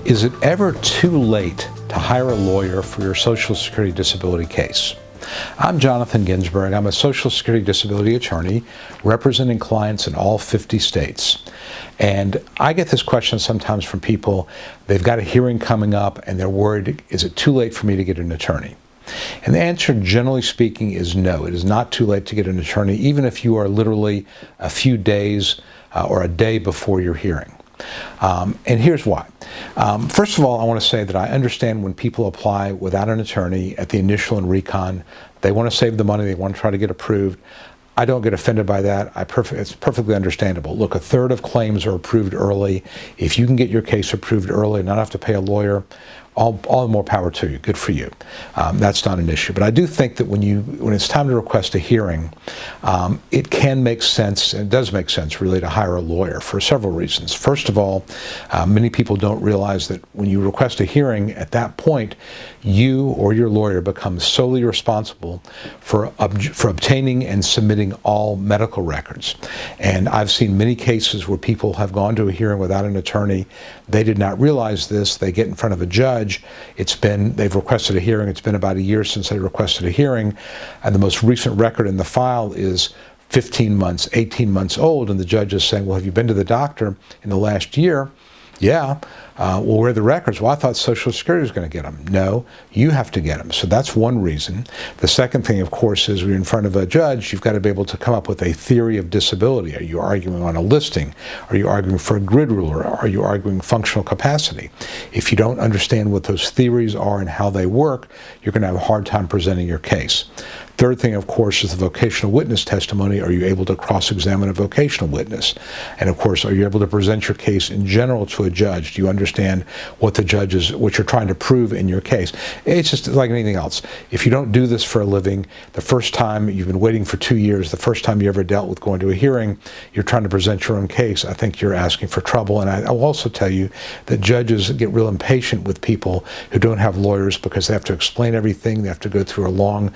Is it ever too late to hire a lawyer for your Social Security disability case? I'm Jonathan Ginsberg. I'm a Social Security disability attorney representing clients in all 50 states. And I get this question sometimes from people. They've got a hearing coming up and they're worried, is it too late for me to get an attorney? And the answer, generally speaking, is no. It is not too late to get an attorney, even if you are literally a few days or a day before your hearing. And here's why. First of all, I want to say that I understand when people apply without an attorney at the initial and recon, they want to save the money, they want to try to get approved. I don't get offended by that. It's perfectly understandable. Look, a third of claims are approved early. If you can get your case approved early and not have to pay a lawyer, all the more power to you. Good for you. That's not an issue. But I do think that when it's time to request a hearing, it can make sense, and it does make sense really, to hire a lawyer for several reasons. First of all, many people don't realize that when you request a hearing, at that point, you or your lawyer becomes solely responsible for obtaining and submitting all medical records. And I've seen many cases where people have gone to a hearing without an attorney. They did not realize this. They get in front of a judge. They've requested a hearing. It's been about a year since they requested a hearing, and the most recent record in the file is 15 months, 18 months old, and the judge is saying, well, have you been to the doctor in the last year? Yeah. Well, where are the records? Well, I thought Social Security was going to get them. No, you have to get them. So that's one reason. The second thing, of course, is when you're in front of a judge, you've got to be able to come up with a theory of disability. Are you arguing on a listing? Are you arguing for a grid rule? Or are you arguing functional capacity? If you don't understand what those theories are and how they work, you're going to have a hard time presenting your case. Third thing, of course, is the vocational witness testimony. Are you able to cross-examine a vocational witness? And of course, are you able to present your case in general to a judge? Do you understand what what you're trying to prove in your case? It's just like anything else. If you don't do this for a living, the first time you've been waiting for 2 years, the first time you ever dealt with going to a hearing, you're trying to present your own case, I think you're asking for trouble. And I will also tell you that judges get real impatient with people who don't have lawyers because they have to explain everything. They have to go through a long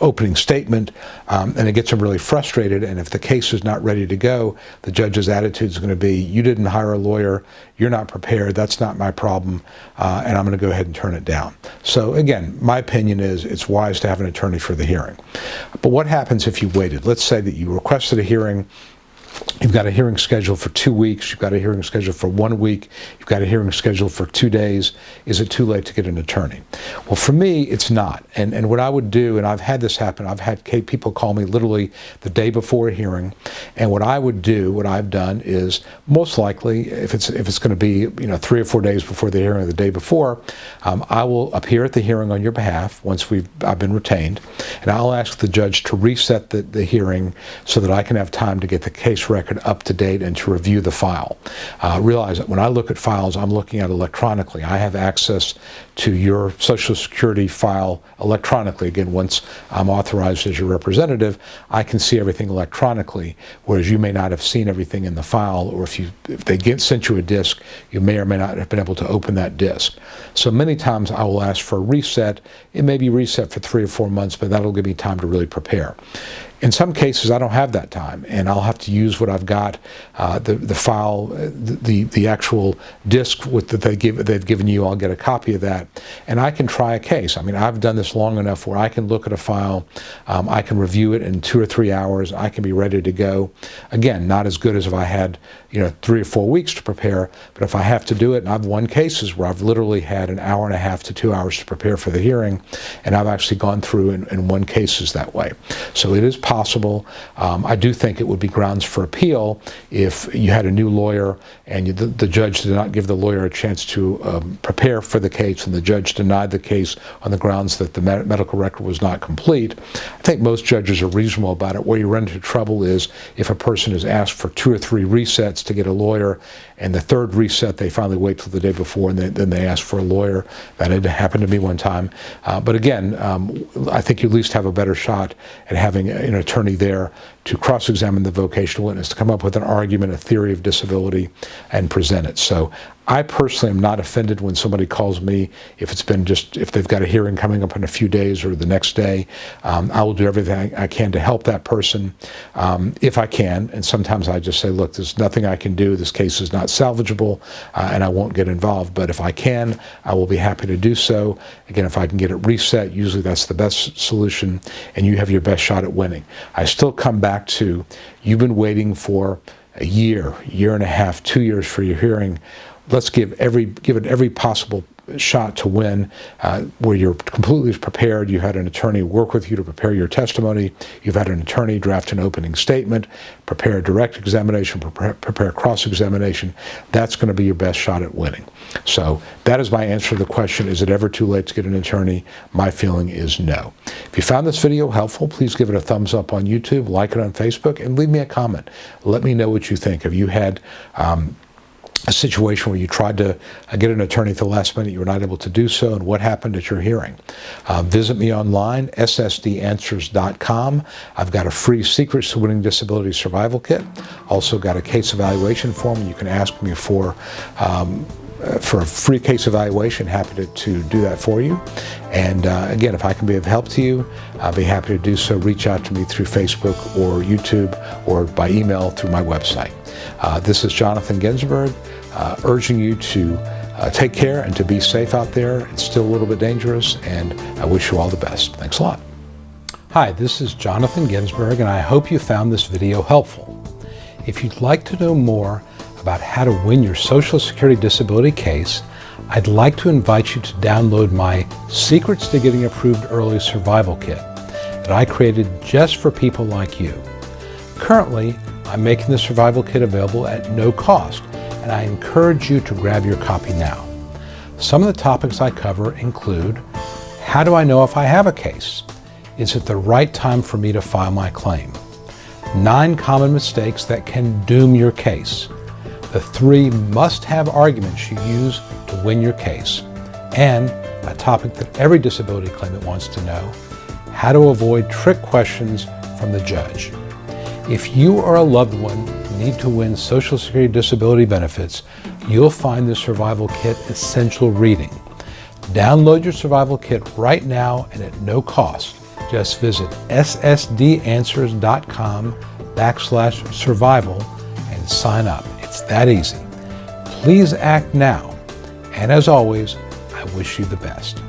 opening statement, and it gets them really frustrated. And if the case is not ready to go, the judge's attitude is going to be, you didn't hire a lawyer, you're not prepared, that's not my problem, and I'm going to go ahead and turn it down. So again, my opinion is it's wise to have an attorney for the hearing. But what happens if you waited? Let's say that you requested a hearing. You've got a hearing scheduled for 2 weeks. You've got a hearing scheduled for 1 week. You've got a hearing scheduled for 2 days. Is it too late to get an attorney? Well, for me, it's not. And what I would do, and I've had this happen, I've had people call me literally the day before a hearing. And what I would do, what I've done is, most likely, if it's going to be 3 or 4 days before the hearing or the day before, I will appear at the hearing on your behalf once I've been retained, and I'll ask the judge to reset the hearing so that I can have time to get the case record up to date and to review the file. Realize that when I look at files, I'm looking at electronically. I have access to your Social Security file electronically. Again, once I'm authorized as your representative, I can see everything electronically, whereas you may not have seen everything in the file, or if they sent you a disk, you may or may not have been able to open that disk. So many times I will ask for a reset. It may be reset for 3 or 4 months, but that'll give me time to really prepare. In some cases, I don't have that time, and I'll have to use what I've got, the file, the actual disk that they've given you. I'll get a copy of that, and I can try a case. I mean, I've done this long enough where I can look at a file, I can review it in 2 or 3 hours, I can be ready to go. Again, not as good as if I had 3 or 4 weeks to prepare, but if I have to do it, and I've won cases where I've literally had an hour and a half to 2 hours to prepare for the hearing, and I've actually gone through and won cases that way. So it is possible. I do think it would be grounds for appeal if you had a new lawyer and the judge did not give the lawyer a chance to prepare for the case, and the judge denied the case on the grounds that the medical record was not complete. I think most judges are reasonable about it. Where you run into trouble is if a person is asked for 2 or 3 resets to get a lawyer, and the third reset they finally wait till the day before, and then they ask for a lawyer. That had happened to me one time. But again, I think you at least have a better shot at having an attorney there to cross-examine the vocational witness, to come up with an argument, a theory of disability, and present it. So I personally am not offended when somebody calls me if they've got a hearing coming up in a few days or the next day. I will do everything I can to help that person if I can. And sometimes I just say, look, there's nothing I can do. This case is not salvageable, and I won't get involved. But if I can, I will be happy to do so. Again, if I can get it reset, usually that's the best solution, and you have your best shot at winning. I still come back to, you've been waiting for a year and a half, 2 years for your hearing. Let's give it every possible shot to win, where you're completely prepared. You had an attorney work with you to prepare your testimony. You've had an attorney draft an opening statement, prepare a direct examination, prepare cross-examination. That's going to be your best shot at winning. So that is my answer to the question, is it ever too late to get an attorney? My feeling is no. If you found this video helpful, please give it a thumbs up on YouTube, like it on Facebook, and leave me a comment. Let me know what you think. Have you had a situation where you tried to get an attorney at the last minute, you were not able to do so, and what happened at your hearing? Visit me online, ssdanswers.com. I've got a free Secrets to Winning Disability Survival Kit. Also got a case evaluation form you can ask me for a free case evaluation. Happy to do that for you. And again, if I can be of help to you, I'll be happy to do so. Reach out to me through Facebook or YouTube or by email through my website. This is Jonathan Ginsberg, urging you to take care and to be safe out there. It's still a little bit dangerous, and I wish you all the best. Thanks a lot. Hi, this is Jonathan Ginsberg, and I hope you found this video helpful. If you'd like to know more about how to win your Social Security disability case, I'd like to invite you to download my Secrets to Getting Approved Early Survival Kit that I created just for people like you. Currently, I'm making the survival kit available at no cost, and I encourage you to grab your copy now. Some of the topics I cover include, how do I know if I have a case? Is it the right time for me to file my claim? 9 common mistakes that can doom your case. The 3 must-have arguments you use to win your case. And a topic that every disability claimant wants to know, how to avoid trick questions from the judge. If you or a loved one need to win Social Security disability benefits, you'll find the Survival Kit essential reading. Download your Survival Kit right now and at no cost. Just visit ssdanswers.com/survival and sign up. It's that easy. Please act now. And as always, I wish you the best.